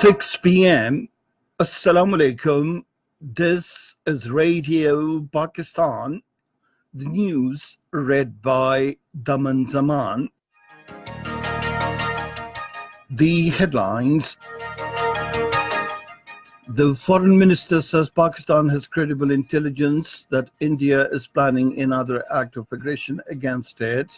6 p.m. Assalamu alaikum. This is Radio Pakistan. The news read by Daman Zaman. The headlines. The foreign minister says Pakistan has credible intelligence that India is planning another act of aggression against it.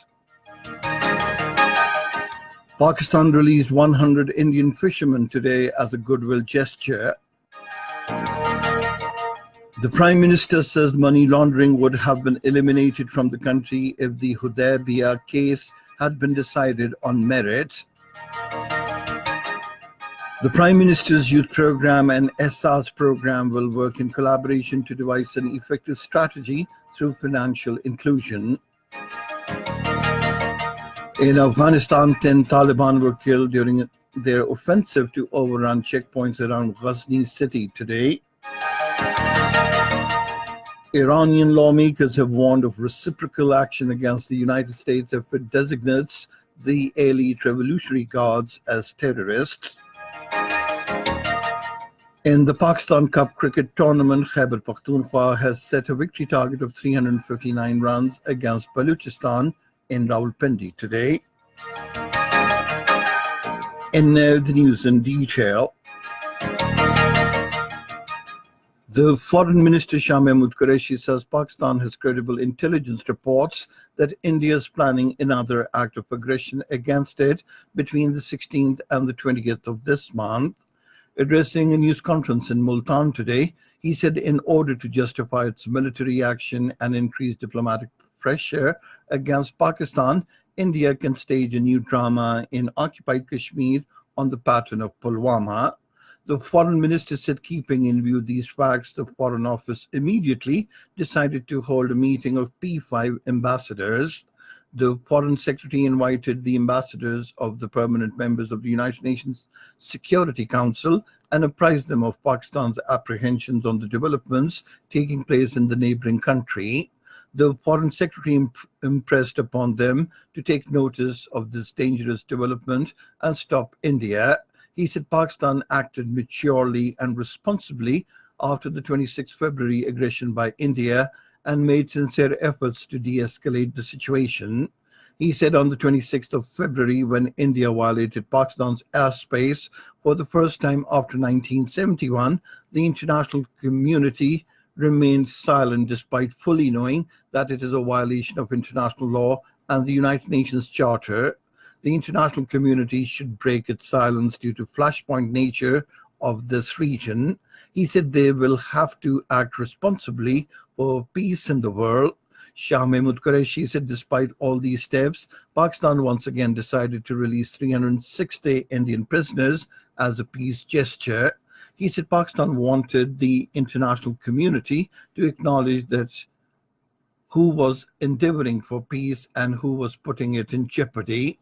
Pakistan released 100 Indian fishermen today as a goodwill gesture. The Prime Minister says money laundering would have been eliminated from the country if the Hudaybiyah case had been decided on merit. The Prime Minister's Youth Programme and SARS Programme will work in collaboration to devise an effective strategy through financial inclusion. In Afghanistan, 10 Taliban were killed during their offensive to overrun checkpoints around Ghazni city today. Iranian lawmakers have warned of reciprocal action against the United States if it designates the elite revolutionary guards as terrorists. In the Pakistan Cup cricket tournament, Khyber Pakhtunkhwa has set a victory target of 359 runs against Balochistan in Rawalpindi today. And now the news in detail. The Foreign Minister Shah Mahmood Qureshi says Pakistan has credible intelligence reports that India is planning another act of aggression against it between the 16th and the 20th of this month. Addressing a news conference in Multan today, he said in order to justify its military action and increase diplomatic pressure against Pakistan, India can stage a new drama in occupied Kashmir on the pattern of Pulwama. The foreign minister said keeping in view these facts, the Foreign Office immediately decided to hold a meeting of P5 ambassadors. The Foreign Secretary invited the ambassadors of the permanent members of the United Nations Security Council and apprised them of Pakistan's apprehensions on the developments taking place in the neighboring country. The Foreign Secretary impressed upon them to take notice of this dangerous development and stop India. He said Pakistan acted maturely and responsibly after the 26th February aggression by India and made sincere efforts to de-escalate the situation. He said on the 26th of February, when India violated Pakistan's airspace for the first time after 1971, the international community remained silent despite fully knowing that it is a violation of international law and the United Nations Charter. The international community should break its silence due to flashpoint nature of this region. He said they will have to act responsibly for peace in the world. Shah Mahmood Qureshi said despite all these steps, Pakistan once again decided to release 360 Indian prisoners as a peace gesture. He said Pakistan wanted the international community to acknowledge that who was endeavoring for peace and who was putting it in jeopardy.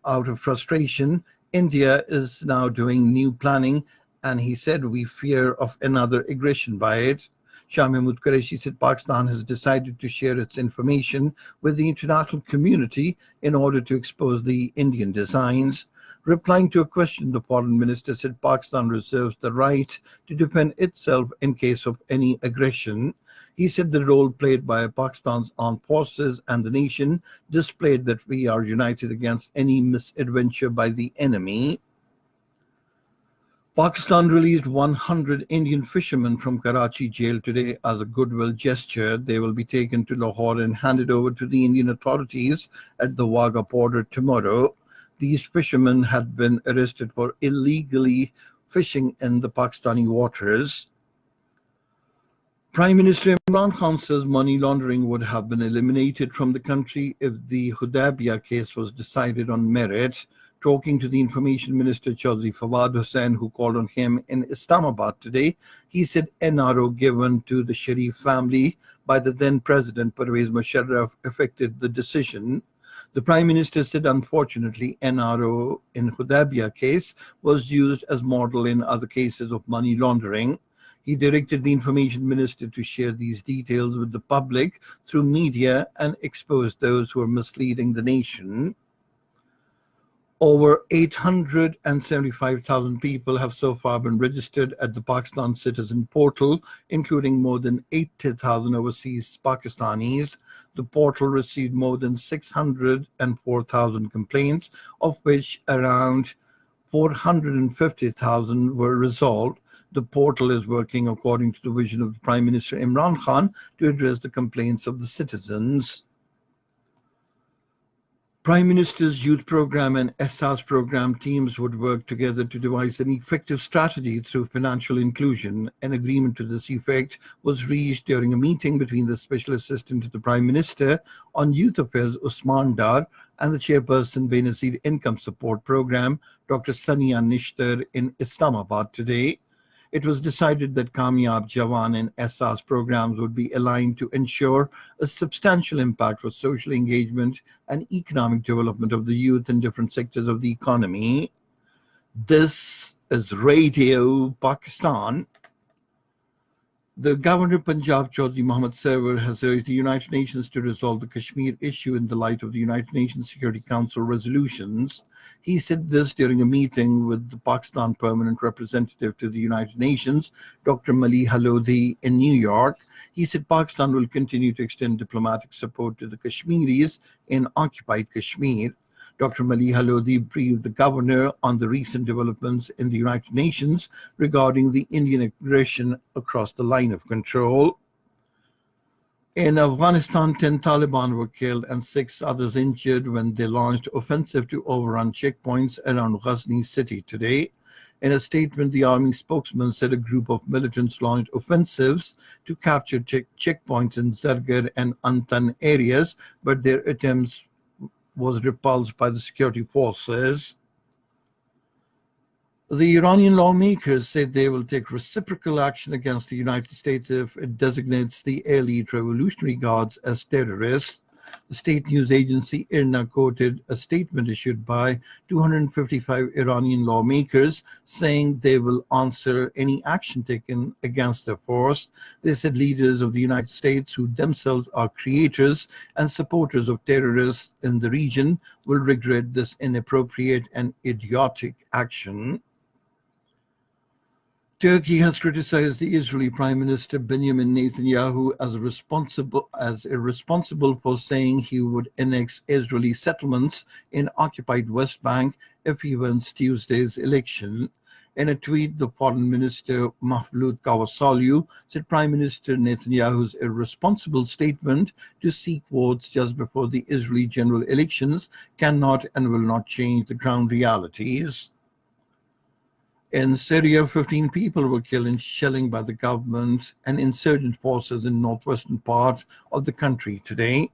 Out of frustration, India is now doing new planning, and he said we fear of another aggression by it. Shah Mahmood Qureshi said Pakistan has decided to share its information with the international community in order to expose the Indian designs. Replying to a question, the foreign minister said Pakistan reserves the right to defend itself in case of any aggression. He said the role played by Pakistan's armed forces and the nation displayed that we are united against any misadventure by the enemy. Pakistan released 100 Indian fishermen from Karachi jail today as a goodwill gesture. They will be taken to Lahore and handed over to the Indian authorities at the Wagah border tomorrow. These fishermen had been arrested for illegally fishing in the Pakistani waters. Prime Minister Imran Khan says money laundering would have been eliminated from the country if the Hudaybiyah case was decided on merit. Talking to the Information Minister Chaudhry Fawad Hussain, who called on him in Islamabad today, he said NRO given to the Sharif family by the then President Pervez Musharraf affected the decision. The Prime Minister said, unfortunately, NRO in Hudaybiyah case was used as model in other cases of money laundering. He directed the Information Minister to share these details with the public through media and expose those who are misleading the nation. Over 875,000 people have so far been registered at the Pakistan Citizen Portal, including more than 80,000 overseas Pakistanis. The portal received more than 604,000 complaints, of which around 450,000 were resolved. The portal is working according to the vision of Prime Minister Imran Khan to address the complaints of the citizens. Prime Minister's Youth Program and ESSA's program teams would work together to devise an effective strategy through financial inclusion. An agreement to this effect was reached during a meeting between the Special Assistant to the Prime Minister on Youth Affairs, Usman Dar, and the Chairperson Benazir Income Support Program, Dr. Sania Nishtar, in Islamabad today. It was decided that Kamyab Jawan and ESSA's programs would be aligned to ensure a substantial impact for social engagement and economic development of the youth in different sectors of the economy. This is Radio Pakistan. The Governor of Punjab, Chaudhry Mohammad Sarwar, has urged the United Nations to resolve the Kashmir issue in the light of the United Nations Security Council resolutions. He said this during a meeting with the Pakistan Permanent Representative to the United Nations, Dr. Mali Halodi, in New York. He said Pakistan will continue to extend diplomatic support to the Kashmiris in occupied Kashmir. Dr. Mali Halodi briefed the governor on the recent developments in the United Nations regarding the Indian aggression across the line of control. In Afghanistan, 10 Taliban were killed and 6 others injured when they launched offensive to overrun checkpoints around Ghazni city today. In a statement, the army spokesman said a group of militants launched offensives to capture checkpoints in Zargar and Antan areas, but their attempts was repulsed by the security forces. The Iranian lawmakers said they will take reciprocal action against the United States if it designates the elite Revolutionary Guards as terrorists. The state news agency IRNA quoted a statement issued by 255 Iranian lawmakers saying they will answer any action taken against the force. They said leaders of the United States, who themselves are creators and supporters of terrorists in the region, will regret this inappropriate and idiotic action. Turkey has criticized the Israeli Prime Minister Benjamin Netanyahu as irresponsible for saying he would annex Israeli settlements in occupied West Bank if he wins Tuesday's election. In a tweet, the Foreign Minister Mevlut Cavusoglu said Prime Minister Netanyahu's irresponsible statement to seek votes just before the Israeli general elections cannot and will not change the ground realities. In Syria, 15 people were killed in shelling by the government and insurgent forces in northwestern part of the country today.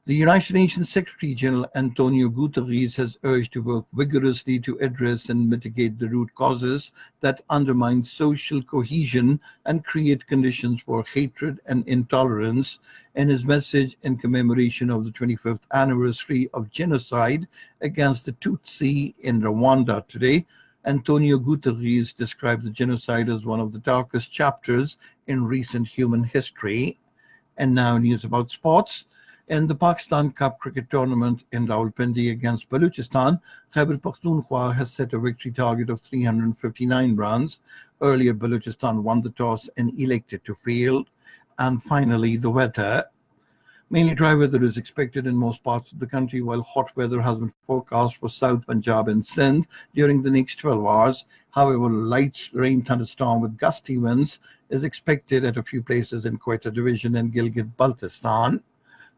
The United Nations Secretary General Antonio Guterres has urged to work vigorously to address and mitigate the root causes that undermine social cohesion and create conditions for hatred and intolerance. In his message in commemoration of the 25th anniversary of genocide against the Tutsi in Rwanda today, Antonio Guterres described the genocide as one of the darkest chapters in recent human history. And now news about sports. In the Pakistan Cup cricket tournament in Rawalpindi against Balochistan, Khyber Pakhtunkhwa has set a victory target of 359 runs. Earlier, Balochistan won the toss and elected to field. And finally, the weather. Mainly dry weather is expected in most parts of the country, while hot weather has been forecast for South Punjab and Sindh during the next 12 hours. However, light rain thunderstorm with gusty winds is expected at a few places in Quetta Division and Gilgit-Baltistan.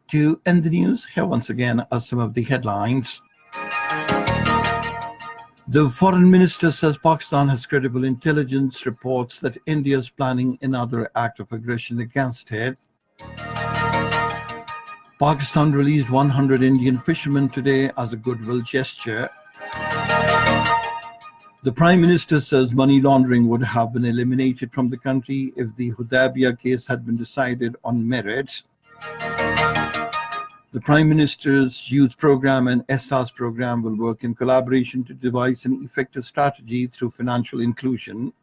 To end the news, here once again are some of the headlines. The foreign minister says Pakistan has credible intelligence reports that India is planning another act of aggression against it. Pakistan released 100 Indian fishermen today as a goodwill gesture. The Prime Minister says money laundering would have been eliminated from the country if the Hudaybiyah case had been decided on merit. The Prime Minister's Youth Program and ESSA's program will work in collaboration to devise an effective strategy through financial inclusion.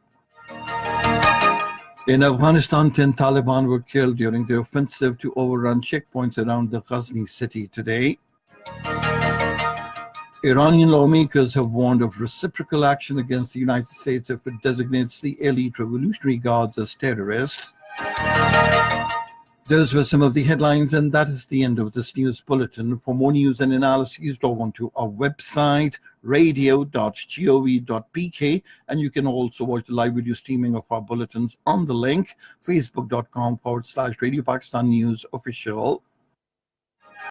In Afghanistan, 10 Taliban were killed during their offensive to overrun checkpoints around the Ghazni city today. Iranian lawmakers have warned of reciprocal action against the United States if it designates the elite Revolutionary Guards as terrorists. Those were some of the headlines, and that is the end of this news bulletin. For more news and analyses, log on to our website, radio.gov.pk, and you can also watch the live video streaming of our bulletins on the link, facebook.com/Radio Pakistan News Official.